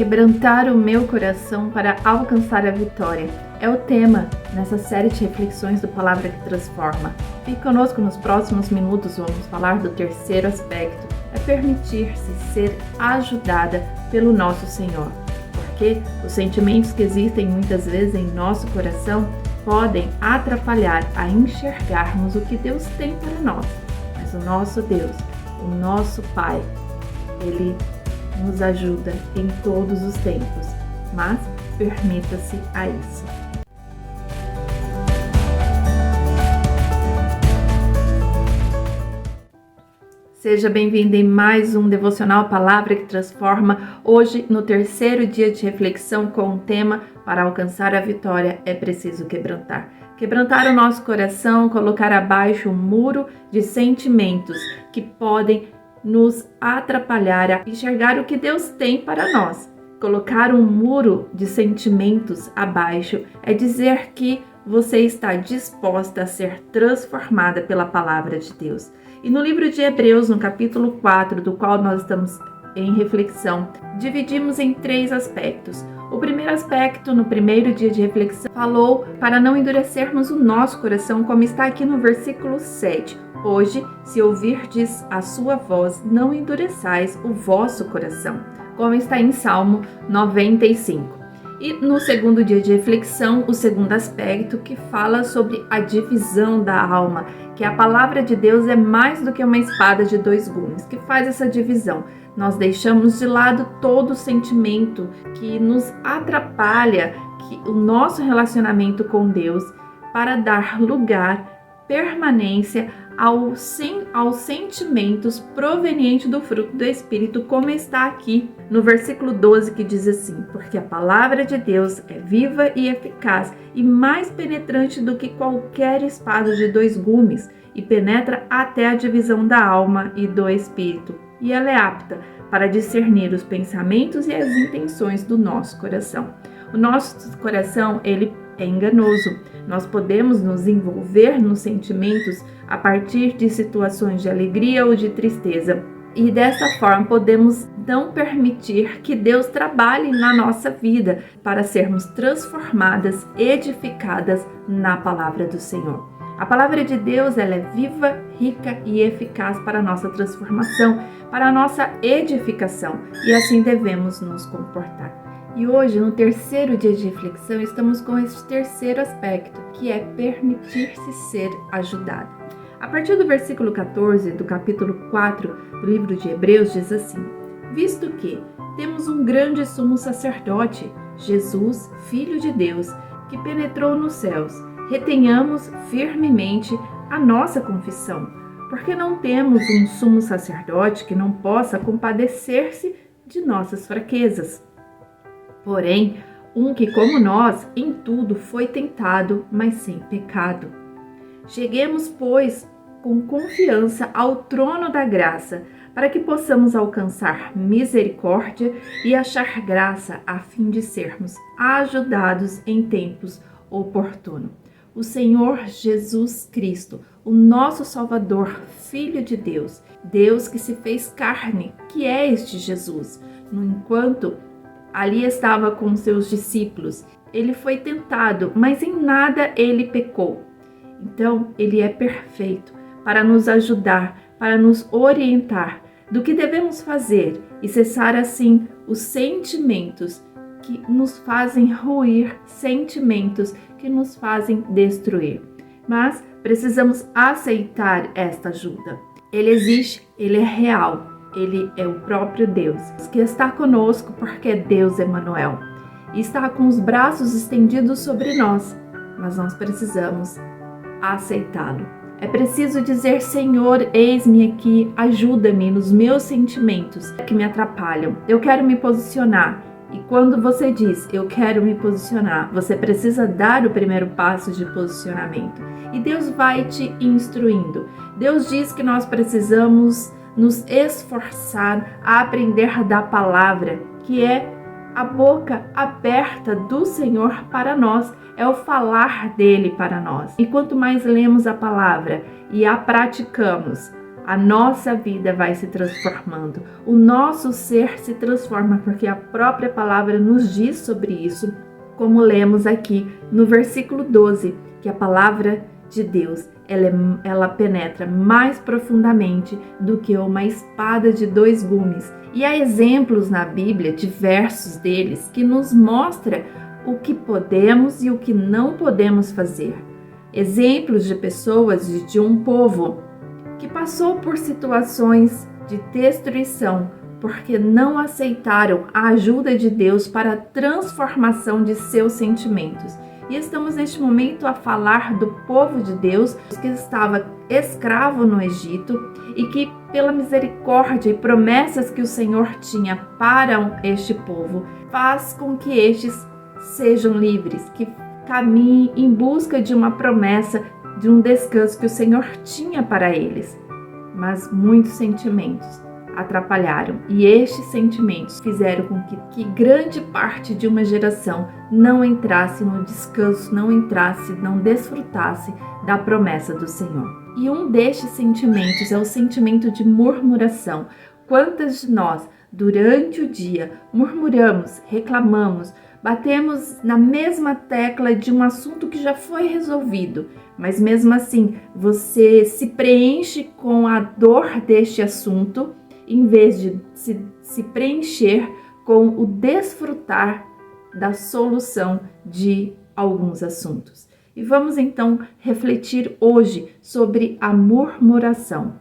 Quebrantar o meu coração para alcançar a vitória é o tema nessa série de reflexões do Palavra que Transforma. Fique conosco nos próximos minutos, vamos falar do terceiro aspecto, é permitir-se ser ajudada pelo nosso Senhor. Porque os sentimentos que existem muitas vezes em nosso coração podem atrapalhar a enxergarmos o que Deus tem para nós. Mas o nosso Deus, o nosso Pai, Ele nos ajuda em todos os tempos, mas permita-se a isso. Seja bem-vindo em mais um Devocional Palavra que Transforma. Hoje, no terceiro dia de reflexão com o tema para alcançar a vitória, é preciso quebrantar. Quebrantar o nosso coração, colocar abaixo um muro de sentimentos que podem nos atrapalhar a enxergar o que Deus tem para nós. Colocar um muro de sentimentos abaixo é dizer que você está disposta a ser transformada pela palavra de Deus. E no livro de Hebreus, no capítulo 4, do qual nós estamos em reflexão, dividimos em 3 aspectos. O primeiro aspecto, no primeiro dia de reflexão, falou para não endurecermos o nosso coração, como está aqui no versículo 7. Hoje, se ouvirdes a sua voz, não endureçais o vosso coração, como está em Salmo 95. E no segundo dia de reflexão, o segundo aspecto que fala sobre a divisão da alma, que a palavra de Deus é mais do que uma espada de 2 gumes, que faz essa divisão. Nós deixamos de lado todo sentimento que nos atrapalha o nosso relacionamento com Deus para dar lugar, permanência aos sentimentos provenientes do fruto do Espírito, como está aqui no versículo 12, que diz assim: porque a palavra de Deus é viva e eficaz e mais penetrante do que qualquer espada de 2 gumes e penetra até a divisão da alma e do espírito, e ela é apta para discernir os pensamentos e as intenções do nosso coração. O nosso coração, ele é enganoso. Nós podemos nos envolver nos sentimentos a partir de situações de alegria ou de tristeza. E dessa forma podemos não permitir que Deus trabalhe na nossa vida para sermos transformadas, edificadas na palavra do Senhor. A palavra de Deus, ela é viva, rica e eficaz para a nossa transformação, para a nossa edificação, e assim devemos nos comportar. E hoje, no terceiro dia de reflexão, estamos com esse terceiro aspecto, que é permitir-se ser ajudado. A partir do versículo 14 do capítulo 4 do livro de Hebreus, diz assim: visto que temos um grande sumo sacerdote, Jesus, Filho de Deus, que penetrou nos céus, retenhamos firmemente a nossa confissão, porque não temos um sumo sacerdote que não possa compadecer-se de nossas fraquezas. Porém, um que, como nós, em tudo foi tentado, mas sem pecado. Cheguemos, pois, com confiança ao trono da graça, para que possamos alcançar misericórdia e achar graça, a fim de sermos ajudados em tempos oportunos. O Senhor Jesus Cristo, o nosso Salvador, Filho de Deus, Deus que se fez carne, que é este Jesus, no enquanto ali estava com seus discípulos, ele foi tentado, mas em nada ele pecou. Então, ele é perfeito para nos ajudar, para nos orientar do que devemos fazer e cessar assim os sentimentos que nos fazem ruir, sentimentos que nos fazem destruir. Mas precisamos aceitar esta ajuda. Ele existe, ele é real. Ele é o próprio Deus, que está conosco porque Deus é Emanuel e está com os braços estendidos sobre nós, mas nós precisamos aceitá-lo. É preciso dizer: Senhor, eis-me aqui, ajuda-me nos meus sentimentos que me atrapalham. Eu quero me posicionar. E quando você diz, eu quero me posicionar, você precisa dar o primeiro passo de posicionamento. E Deus vai te instruindo. Deus diz que nós precisamos nos esforçar a aprender da palavra, que é a boca aberta do Senhor para nós, é o falar dele para nós. E quanto mais lemos a palavra e a praticamos, a nossa vida vai se transformando, o nosso ser se transforma, porque a própria palavra nos diz sobre isso, como lemos aqui no versículo 12, que a palavra de Deus, ela penetra mais profundamente do que uma espada de 2 gumes. E há exemplos na Bíblia, diversos deles, que nos mostra o que podemos e o que não podemos fazer. Exemplos de pessoas de um povo que passou por situações de destruição porque não aceitaram a ajuda de Deus para a transformação de seus sentimentos. E estamos neste momento a falar do povo de Deus que estava escravo no Egito e que, pela misericórdia e promessas que o Senhor tinha para este povo, faz com que estes sejam livres, que caminhem em busca de uma promessa, de um descanso que o Senhor tinha para eles. Mas muitos sentimentos atrapalharam, e estes sentimentos fizeram com que grande parte de uma geração não entrasse no descanso, não desfrutasse da promessa do Senhor. E um destes sentimentos é o sentimento de murmuração. Quantas de nós, durante o dia, murmuramos, reclamamos, batemos na mesma tecla de um assunto que já foi resolvido, mas mesmo assim você se preenche com a dor deste assunto, em vez de se preencher com o desfrutar da solução de alguns assuntos. E vamos então refletir hoje sobre a murmuração.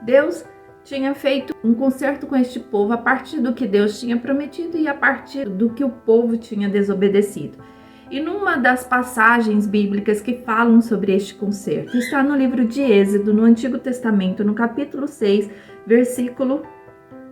Deus tinha feito um concerto com este povo a partir do que Deus tinha prometido e a partir do que o povo tinha desobedecido. E numa das passagens bíblicas que falam sobre este concerto, está no livro de Êxodo, no Antigo Testamento, no capítulo 6, versículo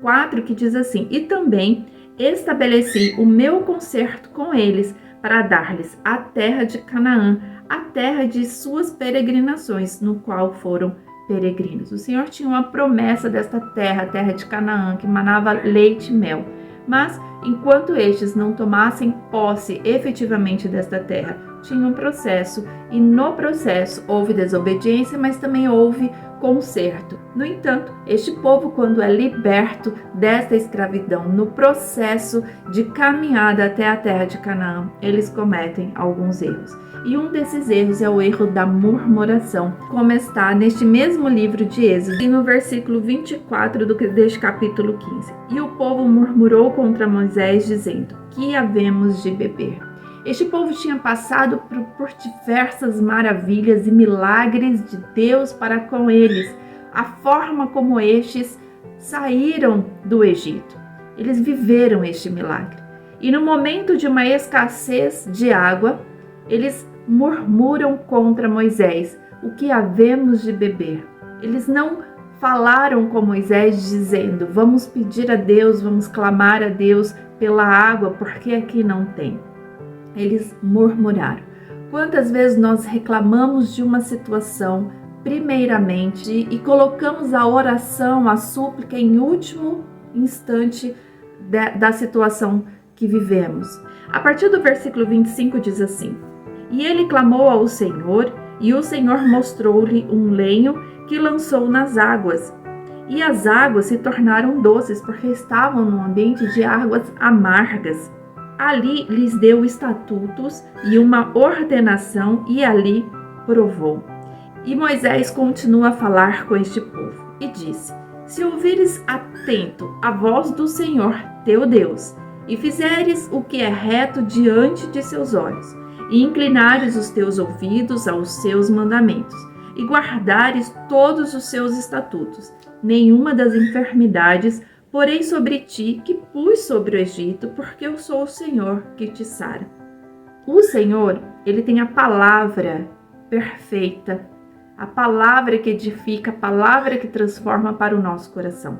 4, que diz assim: E também estabeleci o meu concerto com eles para dar-lhes a terra de Canaã, a terra de suas peregrinações, no qual foram peregrinos. O Senhor tinha uma promessa desta terra, a terra de Canaã, que manava leite e mel. Mas, enquanto estes não tomassem posse efetivamente desta terra, tinha um processo, e no processo houve desobediência, mas também houve conserto. No entanto, este povo, quando é liberto desta escravidão, no processo de caminhada até a terra de Canaã, eles cometem alguns erros. E um desses erros é o erro da murmuração, como está neste mesmo livro de Êxodo, e no versículo 24 deste capítulo 15. E o povo murmurou contra Moisés, dizendo: Que havemos de beber? Este povo tinha passado por diversas maravilhas e milagres de Deus para com eles, a forma como estes saíram do Egito. Eles viveram este milagre. E no momento de uma escassez de água, eles murmuram contra Moisés: O que havemos de beber? Eles não falaram com Moisés dizendo: Vamos pedir a Deus, vamos clamar a Deus pela água, porque aqui não tem. Eles murmuraram. Quantas vezes nós reclamamos de uma situação primeiramente e colocamos a oração, a súplica em último instante da situação que vivemos? A partir do versículo 25 diz assim: E ele clamou ao Senhor, e o Senhor mostrou-lhe um lenho que lançou nas águas. E as águas se tornaram doces, porque estavam num ambiente de águas amargas. Ali lhes deu estatutos e uma ordenação, e ali provou. E Moisés continua a falar com este povo, e disse: Se ouvires atento a voz do Senhor teu Deus, e fizeres o que é reto diante de seus olhos, e inclinares os teus ouvidos aos seus mandamentos, e guardares todos os seus estatutos, nenhuma das enfermidades porém sobre ti que pus sobre o Egito, porque eu sou o Senhor que te sara. O Senhor, ele tem a palavra perfeita, a palavra que edifica, a palavra que transforma para o nosso coração.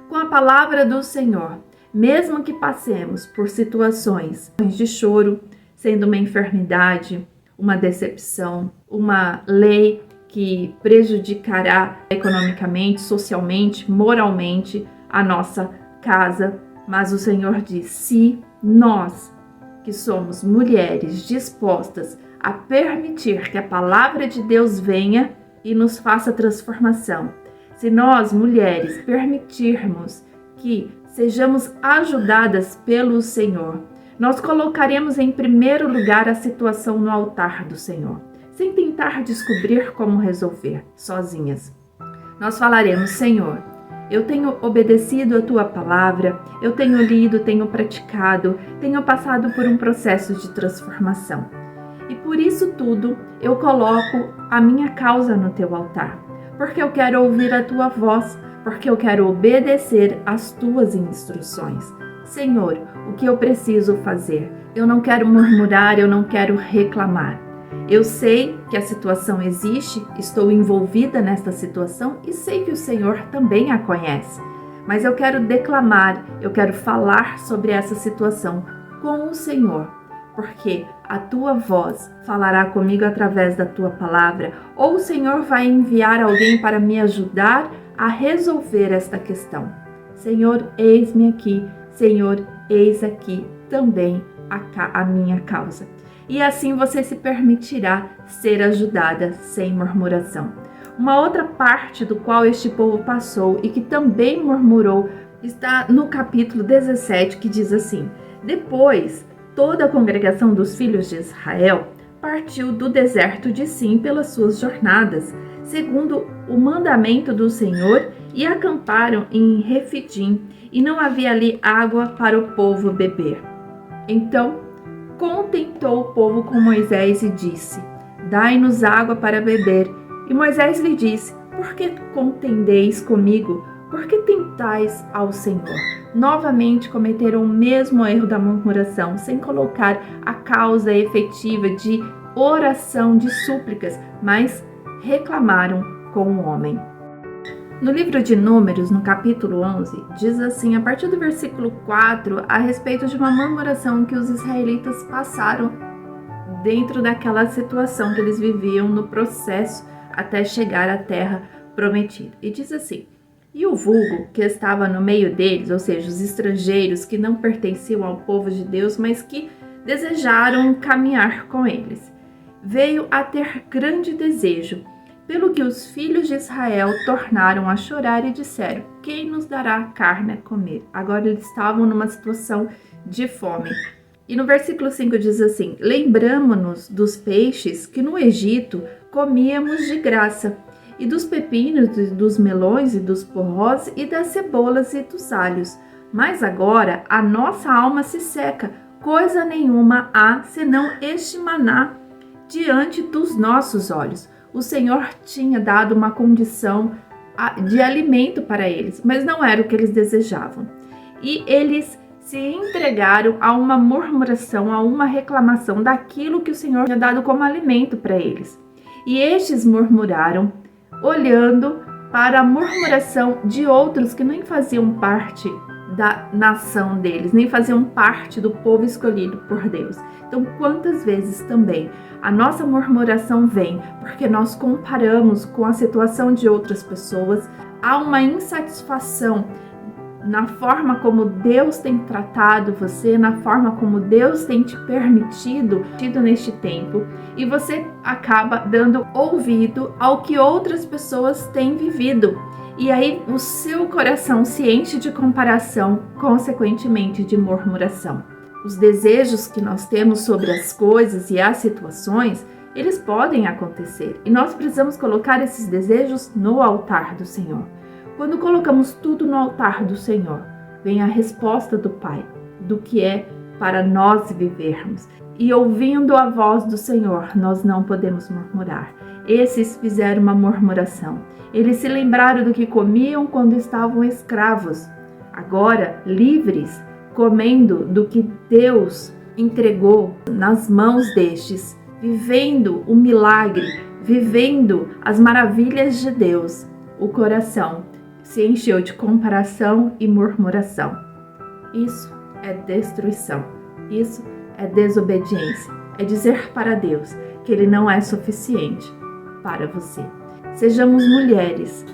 Com a palavra do Senhor, mesmo que passemos por situações de choro, sendo uma enfermidade, uma decepção, uma lei que prejudicará economicamente, socialmente, moralmente a nossa casa. Mas o Senhor diz: se nós, que somos mulheres dispostas a permitir que a palavra de Deus venha e nos faça transformação, Se nós, mulheres, permitirmos que sejamos ajudadas pelo Senhor, nós colocaremos em primeiro lugar a situação no altar do Senhor, sem tentar descobrir como resolver sozinhas. Nós falaremos: Senhor, eu tenho obedecido a Tua palavra, eu tenho lido, tenho praticado, tenho passado por um processo de transformação. E por isso tudo, eu coloco a minha causa no Teu altar, porque eu quero ouvir a Tua voz, porque eu quero obedecer às Tuas instruções. Senhor, o que eu preciso fazer? Eu não quero murmurar, eu não quero reclamar. Eu sei que a situação existe, estou envolvida nesta situação e sei que o Senhor também a conhece. Mas eu quero declamar, eu quero falar sobre essa situação com o Senhor, porque a Tua voz falará comigo através da Tua palavra, ou o Senhor vai enviar alguém para me ajudar a resolver esta questão. Senhor, eis-me aqui. Senhor, eis aqui também a minha causa. E assim você se permitirá ser ajudada sem murmuração. Uma outra parte do qual este povo passou e que também murmurou está no capítulo 17, que diz assim: Depois, toda a congregação dos filhos de Israel partiu do deserto de Sim pelas suas jornadas, segundo o mandamento do Senhor, e acamparam em Refidim, e não havia ali água para o povo beber. Então contentou o povo com Moisés e disse: Dai-nos água para beber. E Moisés lhe disse: Por que contendeis comigo? Por que tentais ao Senhor? Novamente cometeram o mesmo erro da murmuração, sem colocar a causa efetiva de oração, de súplicas, mas reclamaram com o homem. No livro de Números, no capítulo 11, diz assim, a partir do versículo 4, a respeito de uma murmuração que os israelitas passaram dentro daquela situação que eles viviam no processo até chegar à terra prometida. E diz assim: E o vulgo que estava no meio deles, ou seja, os estrangeiros que não pertenciam ao povo de Deus, mas que desejaram caminhar com eles, veio a ter grande desejo, pelo que os filhos de Israel tornaram a chorar e disseram: Quem nos dará carne a comer? Agora eles estavam numa situação de fome. E no versículo 5 diz assim: Lembramo-nos dos peixes que no Egito comíamos de graça, e dos pepinos, dos melões e dos porrós, e das cebolas e dos alhos. Mas agora a nossa alma se seca, coisa nenhuma há senão este maná diante dos nossos olhos. O Senhor tinha dado uma condição de alimento para eles, mas não era o que eles desejavam. E eles se entregaram a uma murmuração, a uma reclamação daquilo que o Senhor tinha dado como alimento para eles. E estes murmuraram, olhando para a murmuração de outros que nem faziam parte da nação deles, nem faziam parte do povo escolhido por Deus. Então, quantas vezes também a nossa murmuração vem porque nós comparamos com a situação de outras pessoas, há uma insatisfação na forma como Deus tem tratado você, na forma como Deus tem te permitido neste tempo, e você acaba dando ouvido ao que outras pessoas têm vivido. E aí o seu coração se enche de comparação, consequentemente de murmuração. Os desejos que nós temos sobre as coisas e as situações, eles podem acontecer. E nós precisamos colocar esses desejos no altar do Senhor. Quando colocamos tudo no altar do Senhor, vem a resposta do Pai, do que é para nós vivermos. E ouvindo a voz do Senhor, nós não podemos murmurar. Esses fizeram uma murmuração. Eles se lembraram do que comiam quando estavam escravos. Agora, livres, comendo do que Deus entregou nas mãos destes, vivendo o milagre, vivendo as maravilhas de Deus, o coração se encheu de comparação e murmuração. Isso é destruição. Isso é desobediência. É dizer para Deus que Ele não é suficiente para você. Sejamos mulheres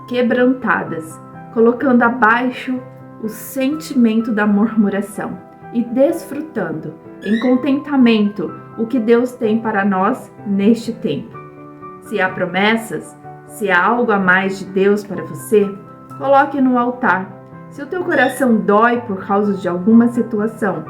quebrantadas, colocando abaixo o sentimento da murmuração e desfrutando em contentamento o que Deus tem para nós neste tempo. Se há promessas, Se há algo a mais de Deus para você, coloque no altar. Se o teu coração dói por causa de alguma situação,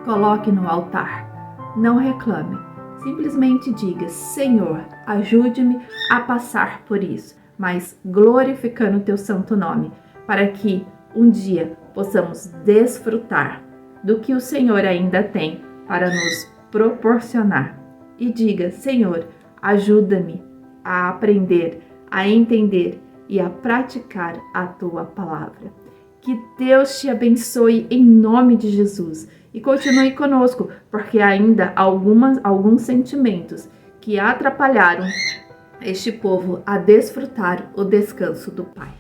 coloque no altar. Não reclame. Simplesmente diga: Senhor, ajude-me a passar por isso, mas glorificando o teu santo nome, para que um dia possamos desfrutar do que o Senhor ainda tem para nos proporcionar. E diga: Senhor, ajuda-me a aprender, a entender e a praticar a tua palavra. Que Deus te abençoe em nome de Jesus e continue conosco, porque ainda há alguns sentimentos que atrapalharam este povo a desfrutar o descanso do Pai.